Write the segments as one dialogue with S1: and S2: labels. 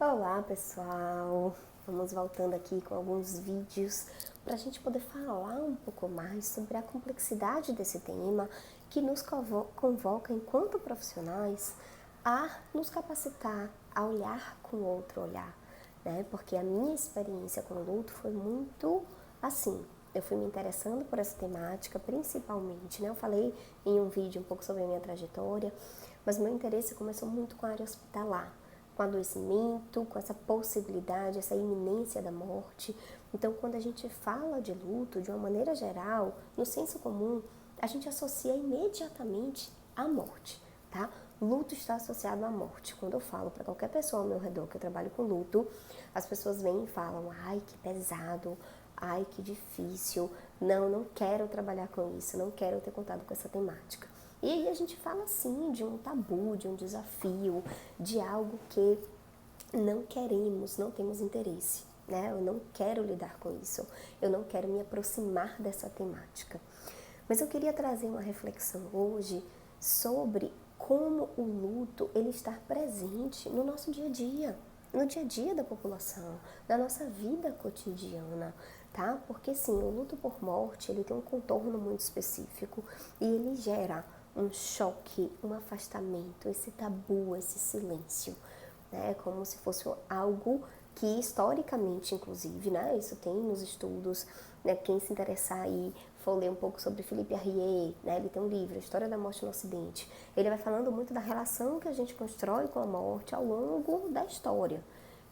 S1: Olá pessoal, vamos voltando aqui com alguns vídeos para a gente poder falar um pouco mais sobre a complexidade desse tema que nos convoca enquanto profissionais a nos capacitar a olhar com outro olhar, né? Porque a minha experiência com o luto foi muito assim. Eu fui me interessando por essa temática, principalmente, né? Eu falei em um vídeo um pouco sobre a minha trajetória, mas meu interesse começou muito com a área hospitalar, com adoecimento, com essa possibilidade, essa iminência da morte. Então, quando a gente fala de luto, de uma maneira geral, no senso comum, a gente associa imediatamente à morte, tá? Luto está associado à morte. Quando eu falo para qualquer pessoa ao meu redor que eu trabalho com luto, as pessoas vêm e falam: ai, que pesado, ai, que difícil, não quero trabalhar com isso, não quero ter contato com essa temática. E aí a gente fala sim de um tabu, de um desafio, de algo que não queremos, não temos interesse, né? Eu não quero lidar com isso, eu não quero me aproximar dessa temática. Mas eu queria trazer uma reflexão hoje sobre como o luto ele está presente no nosso dia a dia, no dia a dia da população, na nossa vida cotidiana, tá? Porque sim, o luto por morte, ele tem um contorno muito específico e ele gera um choque, um afastamento, esse tabu, esse silêncio, né? Como se fosse algo que historicamente, inclusive, né? Isso tem nos estudos, né? Quem se interessar aí for ler um pouco sobre Philippe Arrier, né? Ele tem um livro, A História da Morte no Ocidente. Ele vai falando muito da relação que a gente constrói com a morte ao longo da história,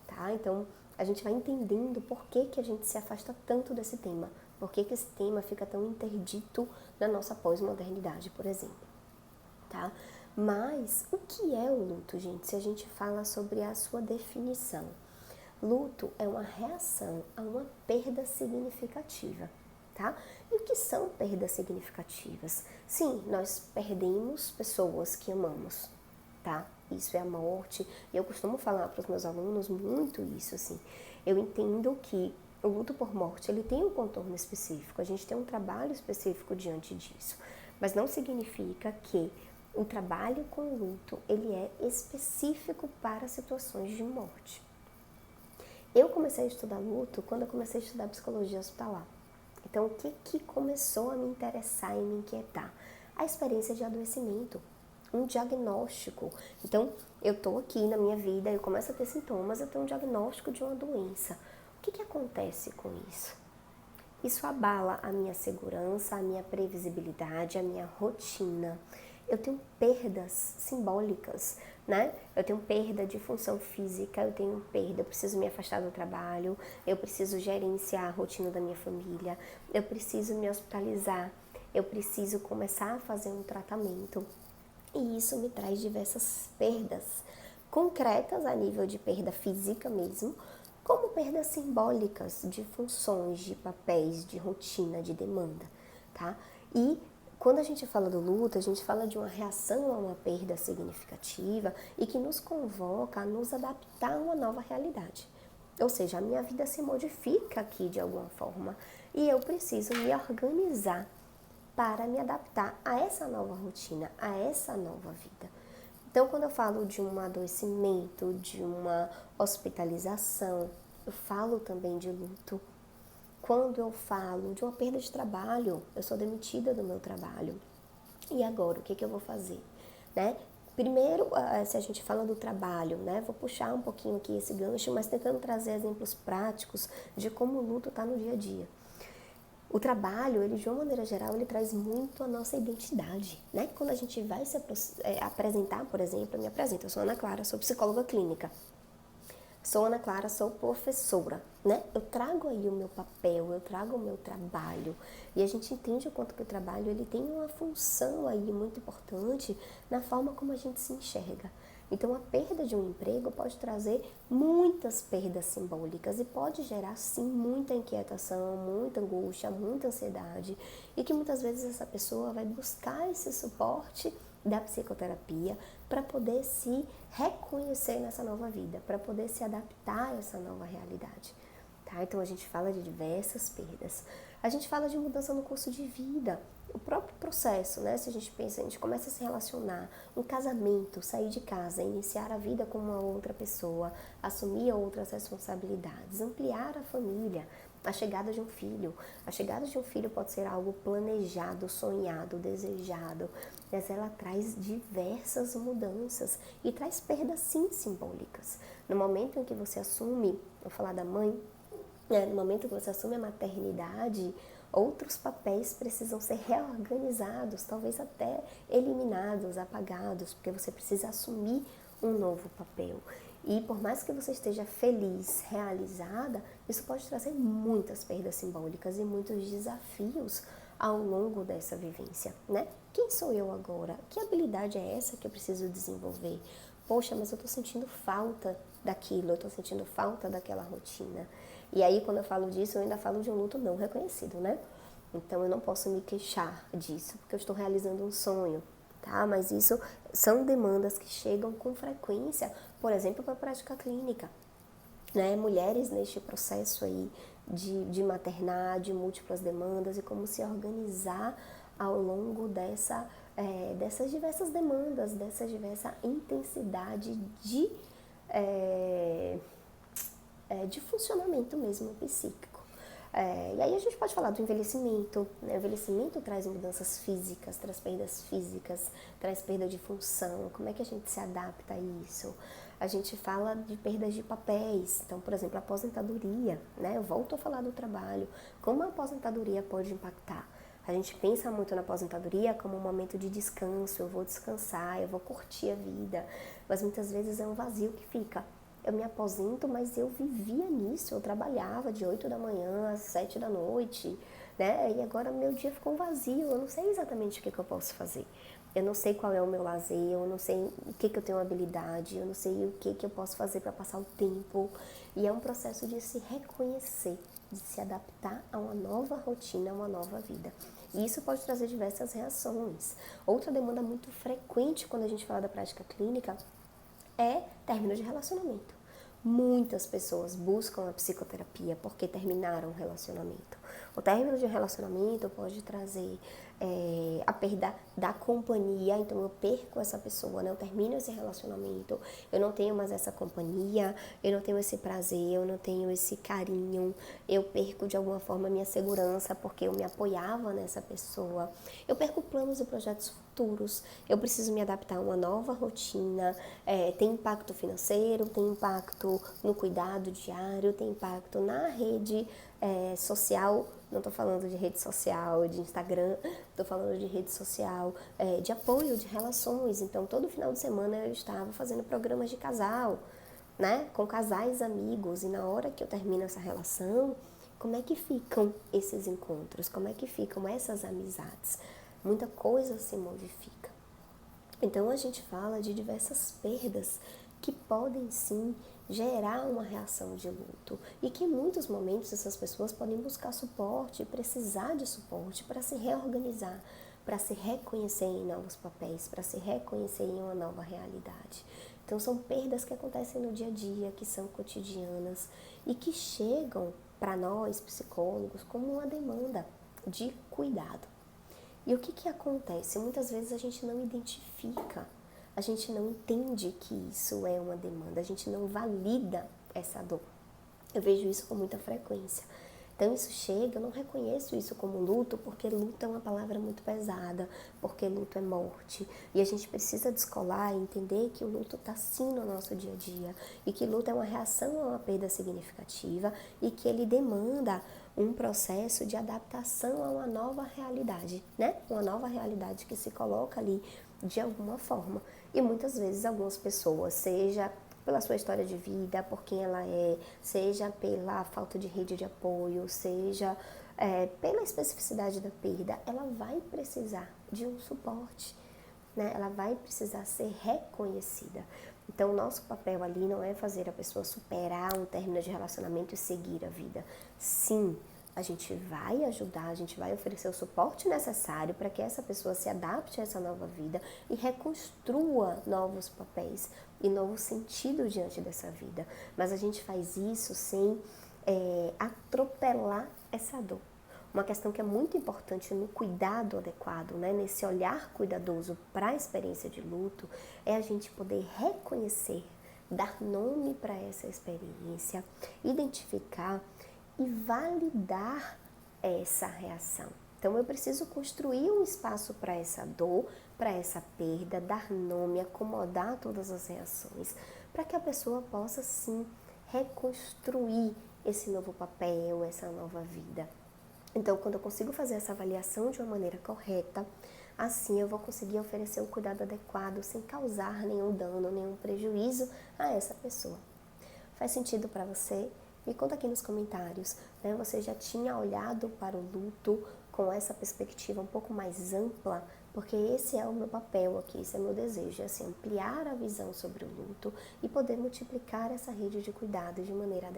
S1: tá? Então, a gente vai entendendo por que a gente se afasta tanto desse tema, por que esse tema fica tão interdito na nossa pós-modernidade, por exemplo, tá? Mas o que é o luto, gente? Se a gente fala sobre a sua definição. Luto é uma reação a uma perda significativa, tá? E o que são perdas significativas? Sim, nós perdemos pessoas que amamos, tá? Isso é a morte. E eu costumo falar para os meus alunos muito isso, assim. Eu entendo que o luto por morte, ele tem um contorno específico. A gente tem um trabalho específico diante disso. Mas não significa que o trabalho com o luto, ele é específico para situações de morte. Eu comecei a estudar luto quando eu comecei a estudar psicologia hospitalar. Então, o que começou a me interessar e me inquietar? A experiência de adoecimento, um diagnóstico. Então, eu estou aqui na minha vida, eu começo a ter sintomas, eu tenho um diagnóstico de uma doença. O que acontece com isso? Isso abala a minha segurança, a minha previsibilidade, a minha rotina. Eu tenho perdas simbólicas, né? Eu tenho perda de função física, eu tenho perda, eu preciso me afastar do trabalho, eu preciso gerenciar a rotina da minha família, eu preciso me hospitalizar, eu preciso começar a fazer um tratamento. E isso me traz diversas perdas concretas a nível de perda física mesmo, como perdas simbólicas de funções, de papéis, de rotina, de demanda, tá? E quando a gente fala do luto, a gente fala de uma reação a uma perda significativa e que nos convoca a nos adaptar a uma nova realidade. Ou seja, a minha vida se modifica aqui de alguma forma e eu preciso me organizar para me adaptar a essa nova rotina, a essa nova vida. Então, quando eu falo de um adoecimento, de uma hospitalização, eu falo também de luto. Quando eu falo de uma perda de trabalho, eu sou demitida do meu trabalho. E agora, o que eu vou fazer? Né? Primeiro, se a gente fala do trabalho, né? Vou puxar um pouquinho aqui esse gancho, mas tentando trazer exemplos práticos de como o luto está no dia a dia. O trabalho, ele de uma maneira geral, ele traz muito a nossa identidade, né? Quando a gente vai se apresentar, por exemplo, eu me apresento, eu sou Ana Clara, sou psicóloga clínica. Sou Ana Clara, sou professora, né? Eu trago aí o meu papel, eu trago o meu trabalho. E a gente entende o quanto que o trabalho ele tem uma função aí muito importante na forma como a gente se enxerga. Então, a perda de um emprego pode trazer muitas perdas simbólicas e pode gerar, sim, muita inquietação, muita angústia, muita ansiedade. E que muitas vezes essa pessoa vai buscar esse suporte da psicoterapia para poder se reconhecer nessa nova vida, para poder se adaptar a essa nova realidade. Tá? Então a gente fala de diversas perdas. A gente fala de mudança no curso de vida. o próprio processo, né? Se a gente pensa, a gente começa a se relacionar, um casamento, sair de casa, iniciar a vida com uma outra pessoa, assumir outras responsabilidades, ampliar a família, a chegada de um filho. A chegada de um filho pode ser algo planejado, sonhado, desejado, mas ela traz diversas mudanças e traz perdas sim simbólicas. No momento em que você assume, vou falar da mãe, no momento que você assume a maternidade, outros papéis precisam ser reorganizados, talvez até eliminados, apagados, porque você precisa assumir um novo papel. E por mais que você esteja feliz, realizada, isso pode trazer muitas perdas simbólicas e muitos desafios ao longo dessa vivência, né? Quem sou eu agora? Que habilidade é essa que eu preciso desenvolver? Poxa, mas eu estou sentindo falta daquilo, eu estou sentindo falta daquela rotina. E aí, quando eu falo disso, eu ainda falo de um luto não reconhecido, né? Então, eu não posso me queixar disso, porque eu estou realizando um sonho, tá? Mas isso são demandas que chegam com frequência, por exemplo, para a prática clínica, né? Mulheres neste processo aí de maternar, de múltiplas demandas e como se organizar ao longo dessas diversas demandas, dessa diversa intensidade de funcionamento mesmo psíquico. E aí a gente pode falar do envelhecimento, né? O envelhecimento traz mudanças físicas, traz perdas físicas, traz perda de função. Como é que a gente se adapta a isso? A gente fala de perdas de papéis. Então, por exemplo, a aposentadoria, né? Eu volto a falar do trabalho. Como a aposentadoria pode impactar? A gente pensa muito na aposentadoria como um momento de descanso, eu vou descansar, eu vou curtir a vida, mas muitas vezes é um vazio que fica. Eu me aposento, mas eu vivia nisso, eu trabalhava de 8 da manhã às 7 da noite, né? E agora meu dia ficou vazio, eu não sei exatamente o que eu posso fazer. Eu não sei qual é o meu lazer, eu não sei o que eu tenho habilidade, eu não sei o que eu posso fazer para passar o tempo. E é um processo de se reconhecer, de se adaptar a uma nova rotina, a uma nova vida. E isso pode trazer diversas reações. Outra demanda muito frequente quando a gente fala da prática clínica é término de relacionamento. Muitas pessoas buscam a psicoterapia porque terminaram um relacionamento. O término de um relacionamento pode trazer a perda da companhia, então eu perco essa pessoa, né? Eu termino esse relacionamento, eu não tenho mais essa companhia, eu não tenho esse prazer, eu não tenho esse carinho, eu perco de alguma forma a minha segurança porque eu me apoiava nessa pessoa, eu perco planos e projetos futuros, eu preciso me adaptar a uma nova rotina, tem impacto financeiro, tem impacto no cuidado diário, tem impacto na rede social, não estou falando de rede social, de Instagram, estou falando de rede social, de apoio, de relações. Então, todo final de semana eu estava fazendo programas de casal, né, com casais amigos, e na hora que eu termino essa relação, como é que ficam esses encontros? Como é que ficam essas amizades? Muita coisa se modifica. Então, a gente fala de diversas perdas que podem sim gerar uma reação de luto e que em muitos momentos essas pessoas podem buscar suporte, precisar de suporte para se reorganizar, para se reconhecer em novos papéis, para se reconhecer em uma nova realidade. Então são perdas que acontecem no dia a dia, que são cotidianas e que chegam para nós psicólogos como uma demanda de cuidado. E o que acontece? Muitas vezes a gente não identifica, a gente não entende que isso é uma demanda, a gente não valida essa dor. Eu vejo isso com muita frequência. Então isso chega, eu não reconheço isso como luto, porque luto é uma palavra muito pesada, porque luto é morte. E a gente precisa descolar e entender que o luto está sim no nosso dia a dia, e que luto é uma reação a uma perda significativa, e que ele demanda um processo de adaptação a uma nova realidade, né? Uma nova realidade que se coloca ali de alguma forma. E muitas vezes algumas pessoas, seja pela sua história de vida, por quem ela seja pela falta de rede de apoio, seja pela especificidade da perda, ela vai precisar de um suporte, né? Ela vai precisar ser reconhecida. Então, o nosso papel ali não é fazer a pessoa superar um término de relacionamento e seguir a vida. Sim, a gente vai ajudar, a gente vai oferecer o suporte necessário para que essa pessoa se adapte a essa nova vida e reconstrua novos papéis e novo sentido diante dessa vida. Mas a gente faz isso sem atropelar essa dor. Uma questão que é muito importante no cuidado adequado, né? Nesse olhar cuidadoso para a experiência de luto, é a gente poder reconhecer, dar nome para essa experiência, identificar e validar essa reação. Então eu preciso construir um espaço para essa dor, para essa perda, dar nome, acomodar todas as reações, para que a pessoa possa sim reconstruir esse novo papel, essa nova vida. Então, quando eu consigo fazer essa avaliação de uma maneira correta, assim eu vou conseguir oferecer um cuidado adequado sem causar nenhum dano, nenhum prejuízo a essa pessoa. Faz sentido para você? Me conta aqui nos comentários, né? Você já tinha olhado para o luto com essa perspectiva um pouco mais ampla? Porque esse é o meu papel aqui, esse é o meu desejo, é assim, ampliar a visão sobre o luto e poder multiplicar essa rede de cuidados de maneira adequada.